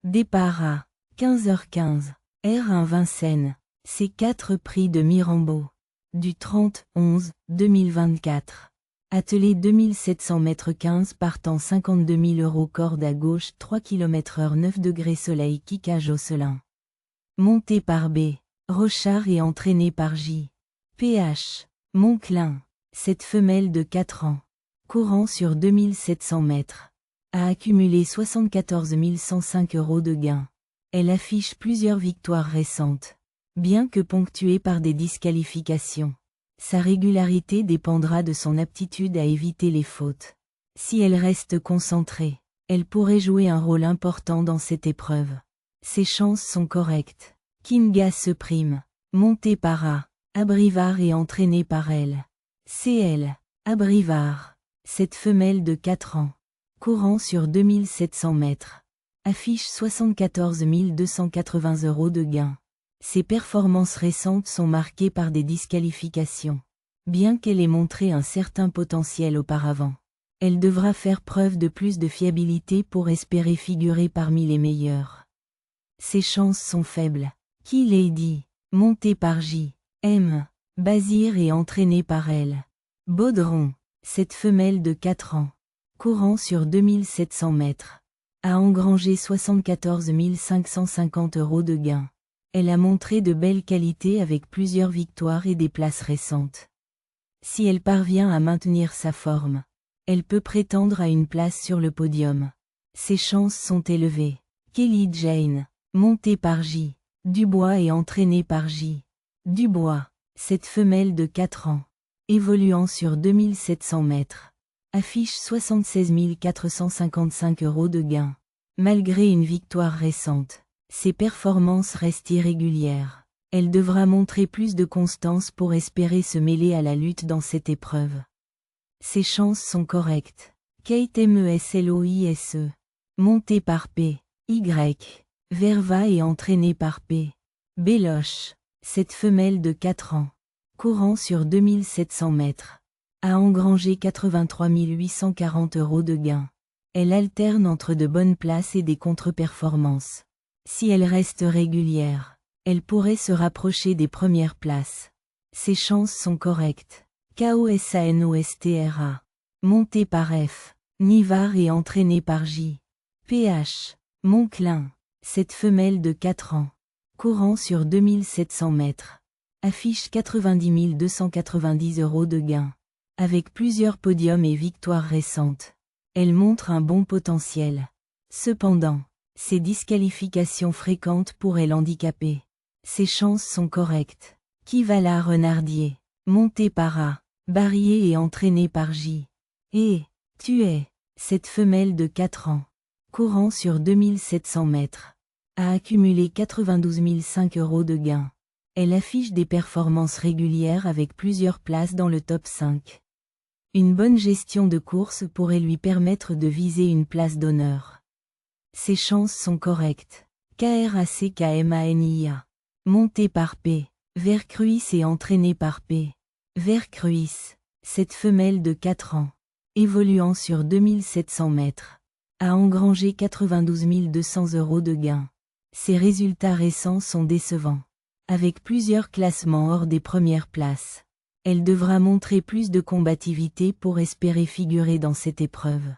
Départ à 15h15, R1 Vincennes. C4 Prix de Mirambeau. Du 30-11-2024. Attelé 2700 mètres 15 partant 52 000 €, corde à gauche 3 km/h 9 degrés soleil Kika Josselin. Monté par B. Rochard et entraîné par J. PH. Monclin. Cette femelle de 4 ans, courant sur 2700 mètres, a accumulé 74 105 € de gains. Elle affiche plusieurs victoires récentes, bien que ponctuée par des disqualifications. Sa régularité dépendra de son aptitude à éviter les fautes. Si elle reste concentrée, elle pourrait jouer un rôle important dans cette épreuve. Ses chances sont correctes. Kinga se prime, montée par A. Abrivard et entraînée par elle. CL. Abrivard. Cette femelle de 4 ans, courant sur 2700 mètres, affiche 74 280 € de gains. Ses performances récentes sont marquées par des disqualifications. Bien qu'elle ait montré un certain potentiel auparavant, elle devra faire preuve de plus de fiabilité pour espérer figurer parmi les meilleurs. Ses chances sont faibles. Key Lady, montée par J. M. Bazir et entraînée par elle. Baudron. Cette femelle de 4 ans, courant sur 2700 mètres, a engrangé 74 550 € de gains. Elle a montré de belles qualités avec plusieurs victoires et des places récentes. Si elle parvient à maintenir sa forme, elle peut prétendre à une place sur le podium. Ses chances sont élevées. Kelly Jane, montée par J. Dubois et entraînée par J. Dubois. Cette femelle de 4 ans, évoluant sur 2700 mètres, affiche 76 455 € de gains. Malgré une victoire récente, ses performances restent irrégulières. Elle devra montrer plus de constance pour espérer se mêler à la lutte dans cette épreuve. Ses chances sont correctes. Kate Mesloise, montée par P. Y. Verva et entraînée par P. Béloche. Cette femelle de 4 ans, courant sur 2700 mètres, a engrangé 83 840 € de gains. Elle alterne entre de bonnes places et des contre-performances. Si elle reste régulière, elle pourrait se rapprocher des premières places. Ses chances sont correctes. KOSANOSTRA. Montée par F. Nivard et entraînée par J. PH. Monclin. Cette femelle de 4 ans, courant sur 2700 mètres, affiche 90 290 € de gains. Avec plusieurs podiums et victoires récentes, elle montre un bon potentiel. Cependant, ses disqualifications fréquentes pourraient l'handicaper. Ses chances sont correctes. Kivala Renardier, montée par A. Barrier et entraînée par J. Et Tuet. Cette femelle de 4 ans, courant sur 2700 mètres, a accumulé 92 005 € de gains. Elle affiche des performances régulières avec plusieurs places dans le top 5. Une bonne gestion de course pourrait lui permettre de viser une place d'honneur. Ses chances sont correctes. KRACKMANIA. Montée par P. Vercruis et entraînée par P. Vercruis. Cette femelle de 4 ans, évoluant sur 2700 mètres, a engrangé 92 200 € de gains. Ses résultats récents sont décevants. Avec plusieurs classements hors des premières places, elle devra montrer plus de combativité pour espérer figurer dans cette épreuve.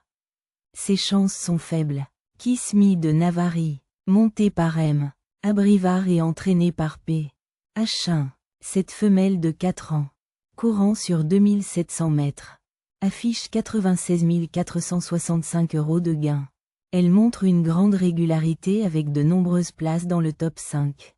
Ses chances sont faibles. Kismi de Navarri, montée par M. Abrivard et entraînée par P. H1. Cette femelle de 4 ans, courant sur 2700 mètres, affiche 96 465 € de gains. Elle montre une grande régularité avec de nombreuses places dans le top 5.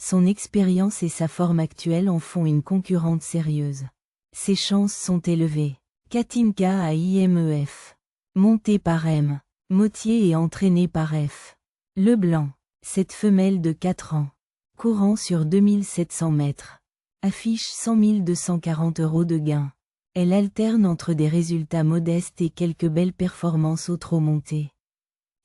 Son expérience et sa forme actuelle en font une concurrente sérieuse. Ses chances sont élevées. Katinka à IMEF. Montée par M. Mottier et entraînée par F. Leblanc. Cette femelle de 4 ans, courant sur 2700 mètres, affiche 100 240 € de gains. Elle alterne entre des résultats modestes et quelques belles performances au trot monté.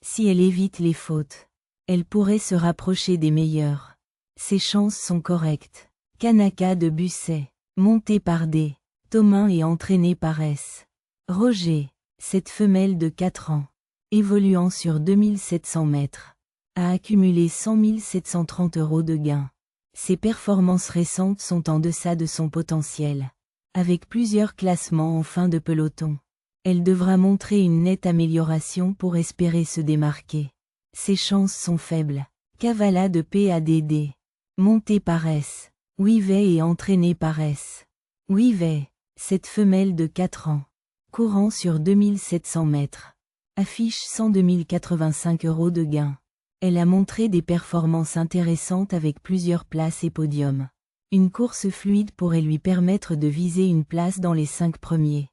Si elle évite les fautes, elle pourrait se rapprocher des meilleurs. Ses chances sont correctes. Kanaka de Busset, montée par D. Thomain et entraînée par S. Roger. Cette femelle de 4 ans, évoluant sur 2700 mètres, a accumulé 100 730 € de gains. Ses performances récentes sont en deçà de son potentiel. Avec plusieurs classements en fin de peloton, elle devra montrer une nette amélioration pour espérer se démarquer. Ses chances sont faibles. Kavala de PADD. Montée par S. Weavey et entraînée par S. Weavey, cette femelle de 4 ans, courant sur 2700 mètres, affiche 102 085 € de gains. Elle a montré des performances intéressantes avec plusieurs places et podiums. Une course fluide pourrait lui permettre de viser une place dans les 5 premiers.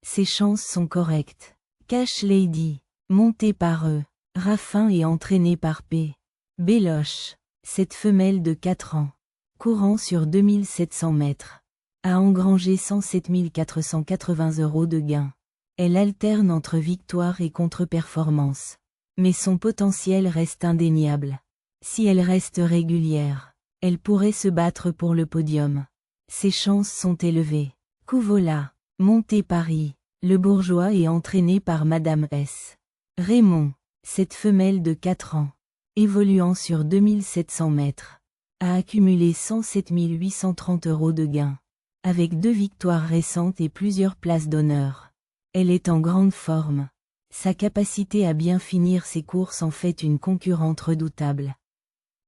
Ses chances sont correctes. Cash Lady, montée par E. Raffin et entraînée par P. Béloche, cette femelle de 4 ans, courant sur 2700 mètres, a engrangé 107 480 € de gains. Elle alterne entre victoire et contre-performance. Mais son potentiel reste indéniable. Si elle reste régulière, elle pourrait se battre pour le podium. Ses chances sont élevées. Couvola, montée par I. Le bourgeois est entraîné par Madame S. Raymond, cette femelle de 4 ans, évoluant sur 2700 mètres, a accumulé 107 830 € de gains. Avec 2 victoires récentes et plusieurs places d'honneur. Elle est en grande forme. Sa capacité à bien finir ses courses en fait une concurrente redoutable.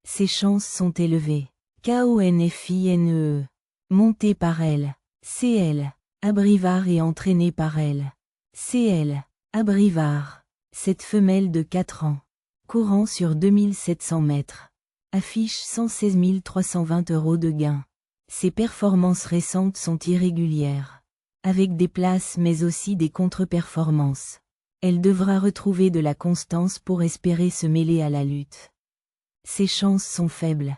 Ses chances sont élevées. KONFINEE. Montée par elle. CL. Abrivard et entraînée par elle. CL. Abrivard. Cette femelle de 4 ans, courant sur 2700 mètres, affiche 116 320 € de gains. Ses performances récentes sont irrégulières, avec des places mais aussi des contre-performances. Elle devra retrouver de la constance pour espérer se mêler à la lutte. Ses chances sont faibles.